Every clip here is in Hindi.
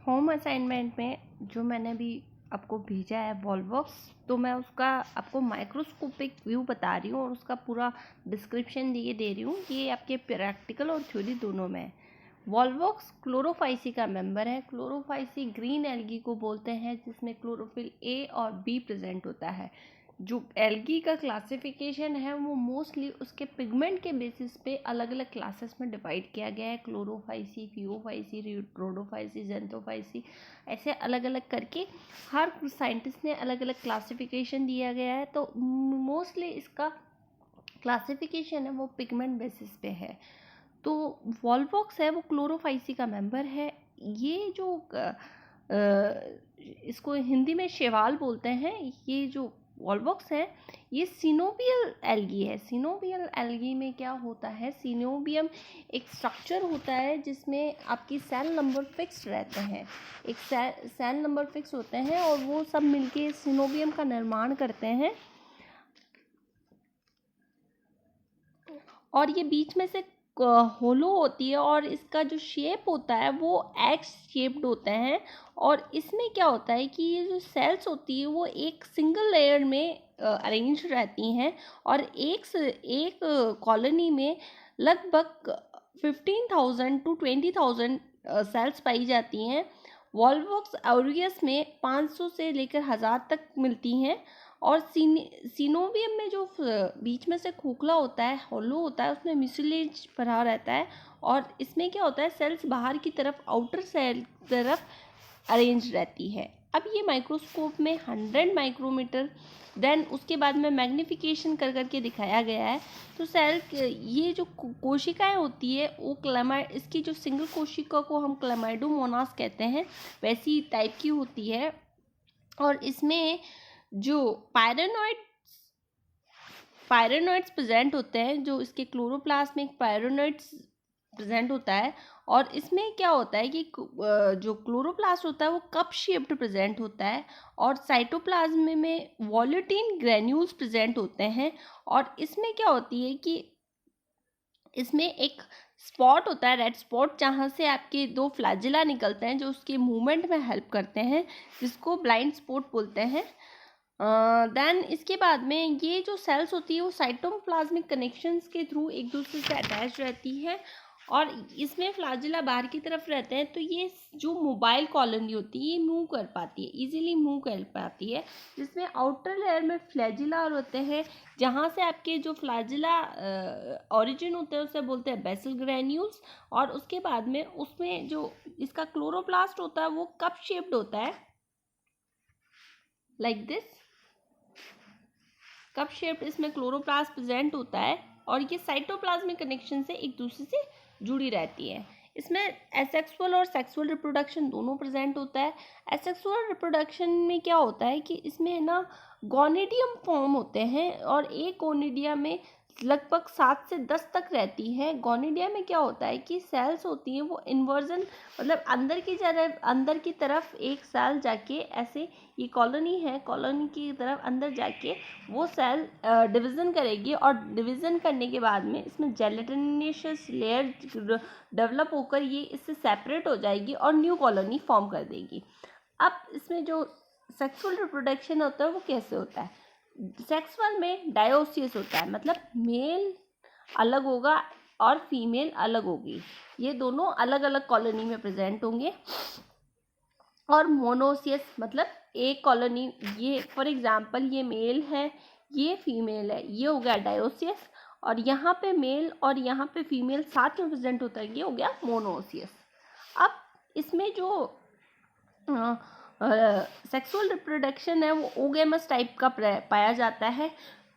होम असाइनमेंट में जो मैंने अभी आपको भेजा है वॉल्वॉक्स, तो मैं उसका आपको माइक्रोस्कोपिक व्यू बता रही हूँ और उसका पूरा डिस्क्रिप्शन ये दे रही हूँ। ये आपके प्रैक्टिकल और थ्योरी दोनों में है। वॉल्वॉक्स क्लोरोफाइसी का मेंबर है। क्लोरोफाइसी ग्रीन एल्गी को बोलते हैं जिसमें क्लोरोफिल ए और बी प्रेजेंट होता है। जो एल्गी का क्लासिफिकेशन है वो मोस्टली उसके पिगमेंट के बेसिस पे अलग अलग क्लासेस में डिवाइड किया गया है। क्लोरोफाइसी, फियोफाइसी, रोडोफाइसी, जेंथोफाइसी, ऐसे अलग अलग करके हर साइंटिस्ट ने अलग अलग क्लासिफिकेशन दिया गया है। तो मोस्टली इसका क्लासिफिकेशन है वो पिगमेंट बेसिस पे है। तो वॉल्वॉक्स है वो क्लोरोफाइसी का मेंबर है। ये जो इसको हिंदी में शैवाल बोलते हैं। ये जो वॉल्वॉक्स है ये सिनोबियल एल्गी है। सिनोबियल एल्गी में क्या होता है, सिनोबियम एक स्ट्रक्चर होता है जिसमें आपकी सेल नंबर फिक्स रहते हैं। एक सेल नंबर फिक्स होते हैं और वो सब मिलके सिनोबियम का निर्माण करते हैं। और ये बीच में से होलो होती है और इसका जो शेप होता है वो एक्स शेप्ड होते हैं। और इसमें क्या होता है कि ये जो सेल्स होती है वो एक सिंगल लेयर में अरेंज रहती हैं और एक कॉलोनी में लगभग 15,000 to 20,000 सेल्स पाई जाती हैं। वॉल्वॉक्स ऑरियस में 500 से लेकर 1000 तक मिलती हैं। और सिनोवियम में जो बीच में से खोखला होता है, हॉलो होता है, उसमें म्यूसिलेज भरा रहता है। और इसमें क्या होता है, सेल्स बाहर की तरफ आउटर सेल तरफ अरेंज रहती है। अब ये माइक्रोस्कोप में 100 माइक्रोमीटर देन उसके बाद में मैग्नीफिकेशन कर करके दिखाया गया है। तो सेल ये जो कोशिकाएं होती है वो इसकी जो सिंगल कोशिका को हम क्लेमाइडोमोनास कहते हैं वैसी टाइप की होती है। और इसमें जो पायरेनोइड्स प्रेजेंट होते हैं, जो इसके क्लोरोप्लास्ट में एक पायरेनोइड्स प्रेजेंट होता है। और इसमें क्या होता है कि जो क्लोरोप्लास्ट होता है वो कप शेप्ड प्रेजेंट होता है। और साइटोप्लाज्म में वॉल्यूटिन ग्रेन्यूल्स प्रेजेंट होते हैं। और इसमें क्या होती है कि इसमें एक स्पॉट होता है, रेड स्पॉट, जहाँ से आपके 2 फ्लैजिला निकलते हैं जो उसके मूवमेंट में हेल्प करते हैं, जिसको ब्लाइंड स्पॉट बोलते हैं। देन इसके बाद में ये जो सेल्स होती है वो साइटोप्लाज्मिक कनेक्शंस के थ्रू एक दूसरे से अटैच रहती है। और इसमें फ्लैजिला बाहर की तरफ रहते हैं। तो ये जो मोबाइल कॉलोनी होती है ये मूव कर पाती है, इजीली मूव कर पाती है। जिसमें आउटर लेयर में फ्लैजिला होते हैं, जहाँ से आपके जो फ्लैजिला ओरिजिन होते हैं उसे बोलते हैं बेसल ग्रेन्यूल्स। और उसके बाद में उसमें जो इसका क्लोरोप्लास्ट होता है वो कप शेप्ड होता है, लाइक दिस कप शेप्ड इसमें क्लोरोप्लास्ट प्रेजेंट होता है। और ये साइटोप्लाज्मिक कनेक्शन से एक दूसरे से जुड़ी रहती है। इसमें एसेक्सुअल और सेक्सुअल रिप्रोडक्शन दोनों प्रेजेंट होता है। एसेक्सुअल रिप्रोडक्शन में क्या होता है कि इसमें ना गोनिडियम फॉर्म होते हैं और एक गोनिडिया में लगभग 7 से 10 तक रहती है। गोनिडिया में क्या होता है कि सेल्स होती हैं वो इन्वर्जन, मतलब अंदर की तरफ एक सेल जाके ऐसे, ये कॉलोनी है, कॉलोनी की तरफ अंदर जाके वो सेल डिवीज़न करेगी। और डिवीज़न करने के बाद में इसमें जेलेटिनेशियस लेयर डेवलप होकर ये इससे सेपरेट हो जाएगी और न्यू कॉलोनी फॉर्म कर देगी। अब इसमें जो सेक्सुअल रिप्रोडक्शन होता है वो कैसे होता है, सेक्सुअल में डायोसिस होता है, मतलब मेल अलग होगा और फीमेल अलग होगी। ये दोनों अलग अलग कॉलोनी में प्रेजेंट होंगे। और मोनोसियस मतलब एक कॉलोनी, ये फॉर एग्जांपल ये मेल है, ये फीमेल है, ये हो गया डायोसियस। और यहाँ पे मेल और यहाँ पे फीमेल साथ में प्रेजेंट होता है, ये हो गया मोनोसियस। अब इसमें जो सेक्सुअल रिप्रोडक्शन है वो ओगेमस टाइप का पाया जाता है।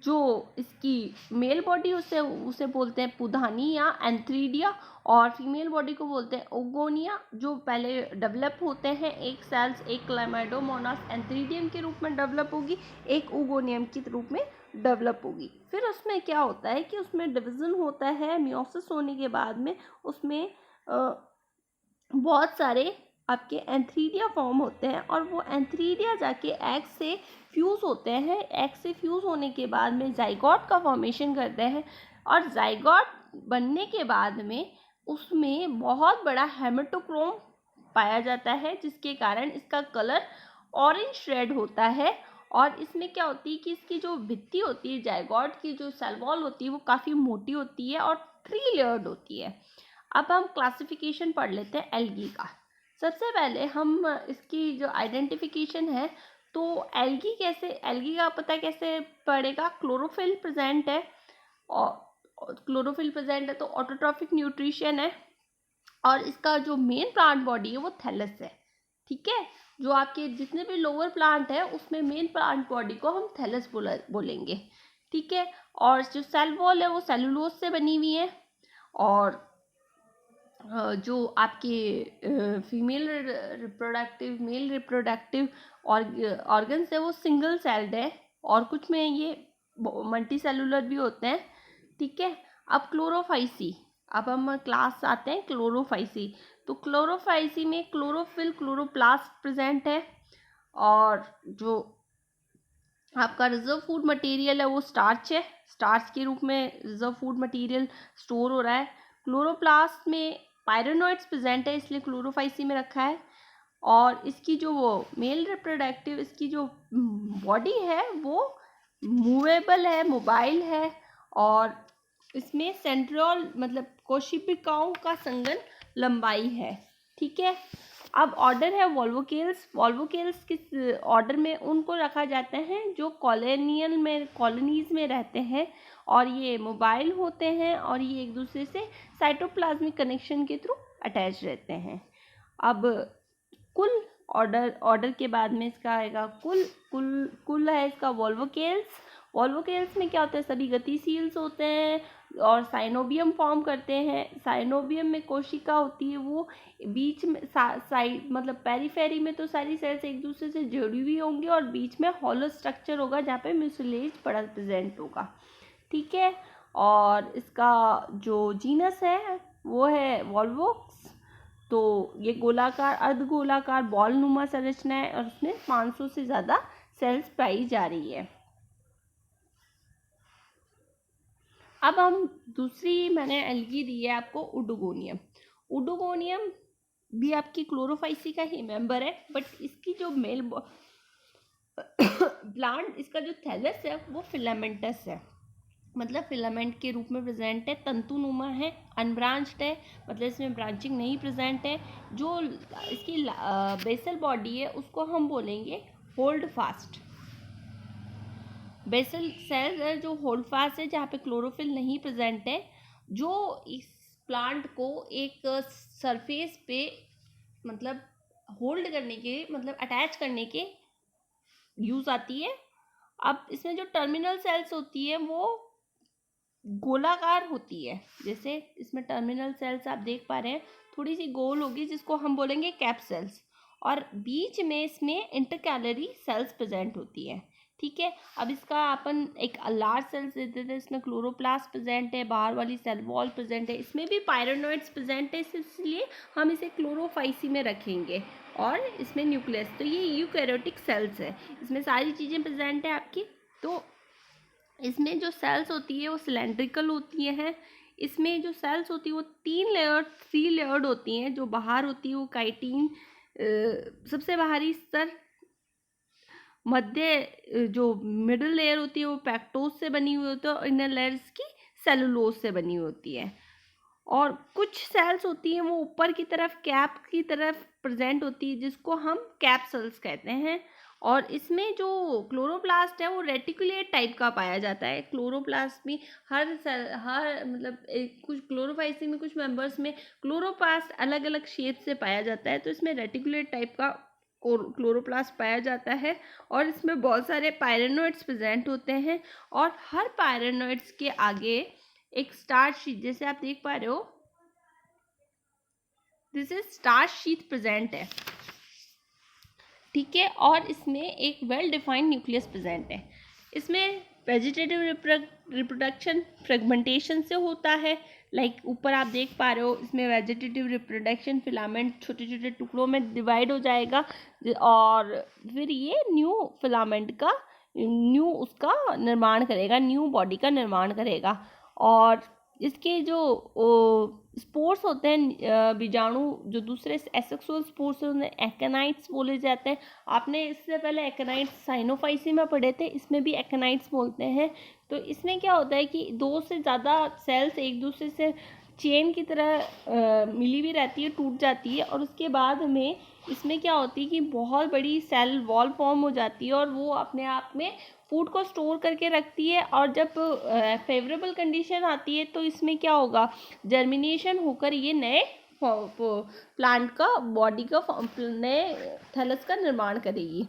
जो इसकी मेल बॉडी उसे बोलते हैं पुधानी या एंथ्रीडिया, और फीमेल बॉडी को बोलते हैं ओगोनिया। जो पहले डेवलप होते हैं, एक सेल्स एक क्लाइमाइडोमोनास एंथ्रीडियम के रूप में डेवलप होगी, एक ओगोनियम के रूप में डेवलप होगी। फिर उसमें क्या होता है कि उसमें डिवीज़न होता है। मियोसिस होने के बाद में उसमें बहुत सारे आपके एंथ्रीडिया फॉर्म होते हैं और वो एंथ्रीडिया जाके एग से फ्यूज़ होते हैं। एग से फ्यूज़ होने के बाद में जाइगोट का फॉर्मेशन करते हैं। और जाइगोट बनने के बाद में उसमें बहुत बड़ा हेमेटोक्रोम पाया जाता है, जिसके कारण इसका कलर ऑरेंज रेड होता है। और इसमें क्या होती है कि इसकी जो भित्ति होती है, जायगोट की जो सेल वॉल होती है, वो काफ़ी मोटी होती है और 3 लेयर्ड होती है। अब हम क्लासिफिकेशन पढ़ लेते हैं एल्गी का। सबसे पहले हम इसकी जो आइडेंटिफिकेशन है, तो एल्गी का पता कैसे पड़ेगा? क्लोरोफिल प्रेजेंट है, और क्लोरोफिल प्रेजेंट है तो ऑटोट्रॉफिक न्यूट्रिशन है, और इसका जो मेन प्लांट बॉडी है वो थैलस है। ठीक है, जो आपके जितने भी लोअर प्लांट है उसमें मेन प्लांट बॉडी को हम थैलस बोलेंगे। ठीक है, और जो सेल वॉल है वो सेलुलोज से बनी हुई है, और जो आपके female reproductive male reproductive organs है वो सिंगल सेल्ड है, और कुछ में ये मल्टी सेलुलर भी होते हैं। ठीक है, अब क्लोरोफाइसी, अब हम क्लास आते हैं क्लोरोफाइसी। तो क्लोरोफाइसी में क्लोरोफिल क्लोरोप्लास्ट प्रेजेंट है, और जो आपका रिजर्व फूड मटेरियल है वो स्टार्च है, स्टार्च के रूप में रिजर्व फूड मटेरियल स्टोर हो रहा है। क्लोरोप्लास्ट में पायरेनोइड्स प्रेजेंट है, इसलिए क्लोरोफाइसी में रखा है। और इसकी जो वो मेल रिप्रोडक्टिव इसकी जो बॉडी है वो मूवेबल है, मोबाइल है, और इसमें सेंट्रियोल मतलब कोशिकाओं का संघन लंबाई है। ठीक है, अब ऑर्डर है वोल्वोकेल्स। वोल्वोकेल्स किस ऑर्डर में उनको रखा जाता है? जो कॉलोनीज में रहते हैं, और ये मोबाइल होते हैं, और ये एक दूसरे से साइटोप्लाज्मिक कनेक्शन के थ्रू अटैच रहते हैं। अब कुल ऑर्डर के बाद में इसका आएगा कुल है इसका वोल्वोकेल्स। वोल्वोकेल्स में क्या होता है? सभी गतिशील्स होते हैं और साइनोबियम फॉर्म करते हैं। साइनोबियम में कोशिका होती है, वो बीच में साइड मतलब पेरीफेरी में तो सारी सेल्स एक दूसरे से जुड़ी हुई होंगी, और बीच में हॉलो स्ट्रक्चर होगा जहाँ पे म्यूसिलेज पड़ा प्रेजेंट होगा। ठीक है, और इसका जो जीनस है वो है वोल्वोक्स। तो ये गोलाकार अर्धगोलाकार बॉल नुमा संरचना है, और उसमें 500 से ज़्यादा सेल्स पाई जा रही है। अब हम दूसरी मैंने एल्गी दी है आपको उडोगोनियम। उडोगोनियम भी आपकी क्लोरोफाइसी का ही मेंबर है, बट इसकी जो मेल प्लांट इसका जो थैलस है वो फिलामेंटस है, मतलब फिलामेंट के रूप में प्रेजेंट है, तंतुनुमा है, अनब्रांच्ड है, मतलब इसमें ब्रांचिंग नहीं प्रेजेंट है। जो इसकी बेसल बॉडी है उसको हम बोलेंगे होल्ड फास्ट। बेसल सेल है जो होल्ड फास्ट है, जहाँ पे क्लोरोफिल नहीं प्रेजेंट है, जो इस प्लांट को एक सरफेस पे मतलब होल्ड करने के मतलब अटैच करने के यूज आती है। अब इसमें जो टर्मिनल सेल्स होती है वो गोलाकार होती है, जैसे इसमें टर्मिनल सेल्स आप देख पा रहे हैं थोड़ी सी गोल होगी, जिसको हम बोलेंगे कैप सेल्स, और बीच में इसमें इंटरकैलरी सेल्स प्रेजेंट होती है। ठीक है, अब इसका अपन एक लार्ज सेल्स देते थे, इसमें क्लोरोप्लास्ट प्रेजेंट है, बाहर वाली सेल वॉल प्रेजेंट है, इसमें भी पायरेनोइड्स प्रेजेंट है, इसलिए हम इसे क्लोरोफाइसी में रखेंगे। और इसमें न्यूक्लियस, तो ये यूकैरियोटिक सेल्स है, इसमें सारी चीज़ें प्रेजेंट है आपकी। तो इसमें जो सेल्स होती है वो सिलेंड्रिकल होती हैं। इसमें जो सेल्स होती है वो 3 लेयर्ड होती हैं। जो बाहर होती है वो काइटिन, सबसे बाहरी स्तर, मध्य जो मिडिल लेयर होती है वो पैक्टोज से बनी हुई होती है, और इनर लेयर्स की सेलुलोज से बनी होती है। और कुछ सेल्स होती हैं वो ऊपर की तरफ कैप की तरफ प्रेजेंट होती है, जिसको हम कैप सेल्स कहते हैं। और इसमें जो क्लोरोप्लास्ट है वो रेटिकुलेट टाइप का पाया जाता है। क्लोरोप्लास्ट में हर मतलब कुछ क्लोरोफाइसी में कुछ मेंबर्स में क्लोरोप्लास्ट अलग अलग शेप से पाया जाता है, तो इसमें रेटिकुलेट टाइप का क्लोरोप्लास्ट पाया जाता है, और इसमें बहुत सारे पायरेनोइड्स प्रेजेंट होते हैं, और हर पायरेनोइड्स के आगे एक स्टार्च शीट, जैसे आप देख पा रहे हो this is starch sheet present है। ठीक है, और इसमें एक वेल डिफाइंड न्यूक्लियस प्रेजेंट है। इसमें वेजिटेटिव रिप्रोडक्शन फ्रेगमेंटेशन से होता है, लाइक ऊपर आप देख पा रहे हो, इसमें वेजिटेटिव रिप्रोडक्शन फिलामेंट छोटे छोटे टुकड़ों में डिवाइड हो जाएगा, और फिर ये न्यू फिलामेंट का उसका निर्माण करेगा, न्यू बॉडी का निर्माण करेगा। और इसके जो स्पोर्स होते हैं बीजाणु, जो दूसरे एसेक्सुअल स्पोर्स हैं उन्हें एक्टिनाइड्स बोले जाते हैं। आपने इससे पहले एक्टिनाइड्स साइनोफाइसी में पढ़े थे, इसमें भी एक्टिनाइड्स बोलते हैं। तो इसमें क्या होता है कि दो से ज़्यादा सेल्स एक दूसरे से चेन की तरह मिली हुई रहती है, टूट जाती है, और उसके बाद में इसमें क्या होती है कि बहुत बड़ी सेल वॉल फॉर्म हो जाती है और वो अपने आप में फूड को स्टोर करके रखती है। और जब फेवरेबल कंडीशन आती है तो इसमें क्या होगा, जर्मिनेशन होकर ये नए प्लांट का बॉडी का नए थैलस का निर्माण करेगी।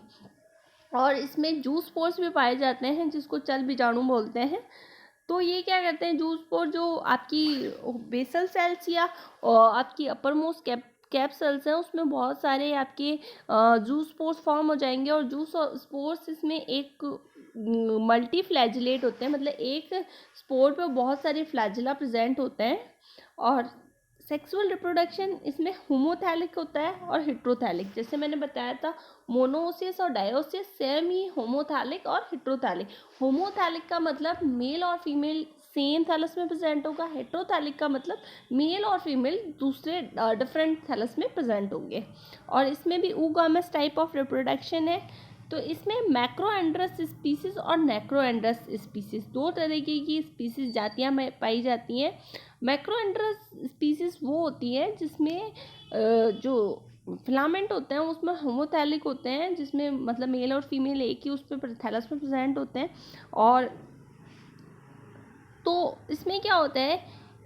और इसमें जूस स्पोर्स भी पाए जाते हैं जिसको चल बीजाणु बोलते हैं। तो ये क्या करते हैं, जूस स्पोर जो आपकी बेसल सेल्स या आपकी अपर मोस्ट कैप सेल्स हैं उसमें बहुत सारे आपके जूस स्पोर्स फॉर्म हो जाएंगे। और जूस स्पोर्स इसमें एक मल्टी फ्लैजिलेट होते हैं, मतलब एक स्पोर पे बहुत सारे फ्लैजिला प्रेजेंट होते हैं। और सेक्सुअल रिप्रोडक्शन इसमें होमोथैलिक होता है और हेट्रोथैलिक। जैसे मैंने बताया था मोनोसिस और डायोसिस सेम ही होमोथैलिक और हेट्रोथैलिक। होमोथैलिक का मतलब मेल और फीमेल सेम थैलस में प्रेजेंट होगा, हेट्रोथैलिक का मतलब मेल और फीमेल दूसरे डिफरेंट थैलस में प्रेजेंट होंगे। और इसमें भी oogamous टाइप ऑफ रिप्रोडक्शन है। तो इसमें मैक्रोएंड्रस स्पीसीज और नेक्रोएंड्रस स्पीसीज दो तरीके की स्पीसीज जातियाँ पाई जाती हैं। मैक्रोएंड्रस स्पीसीज वो होती है जिसमें जो फिलामेंट होते हैं उसमें होमोथैलिक होते हैं, जिसमें मतलब मेल और फीमेल एक ही उस पर थैलस में प्रेजेंट होते हैं। और तो इसमें क्या होता है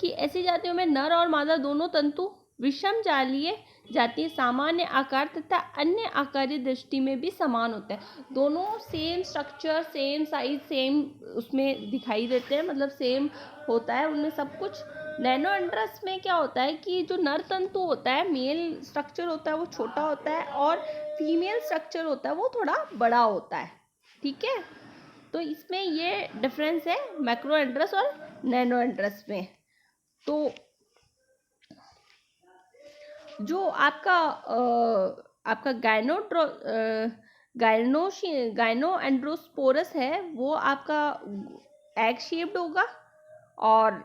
कि ऐसी जातियों में नर और मादा दोनों तंतु विषम जालीय जातीय सामान्य आकार तथा अन्य आकारीय दृष्टि में भी समान होते हैं। दोनों same structure, same size, same उसमें दिखाई देते हैं, मतलब सेम होता है उनमें सब कुछ। नैनोएंड्रस में क्या होता है कि जो नर तंतु होता है, मेल स्ट्रक्चर होता है वो छोटा होता है और फीमेल स्ट्रक्चर होता है वो थोड़ा बड़ा होता है। ठीक है, तो इसमें ये डिफरेंस है मैक्रोएंड्रस और नैनोएंड्रस में। तो जो आपका गाइनोएंड्रोस्पोरस है वो आपका एग शेप्ड होगा। और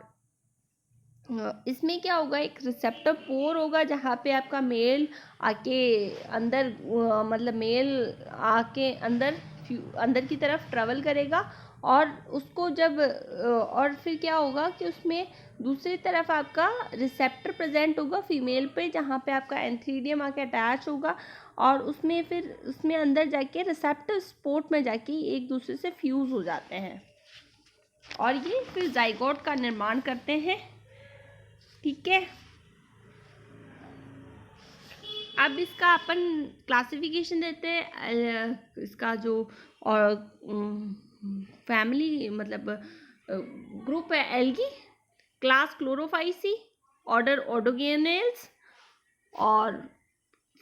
इसमें क्या होगा, एक रिसेप्टर पोर होगा जहाँ पे आपका मेल आके अंदर मतलब मेल आके अंदर की तरफ ट्रेवल करेगा। और उसको जब और फिर क्या होगा कि उसमें दूसरी तरफ आपका रिसेप्टर प्रेजेंट होगा फीमेल पे, जहाँ पे आपका एंथीडियम आके अटैच होगा। और उसमें फिर उसमें अंदर जाके रिसेप्टर स्पोर्ट में जाके एक दूसरे से फ्यूज़ हो जाते हैं और ये फिर जाइगोट का निर्माण करते हैं। ठीक है, अब इसका अपन क्लासिफिकेशन देते हैं। इसका जो और फैमिली मतलब ग्रुप है एल्गी, क्लास क्लोरोफाइसी, ऑर्डर ओडोगेनेल्स, और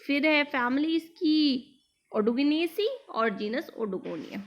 फिर है फैमिली इसकी ओडोगेनेसी और जीनस ओडोगोनिया।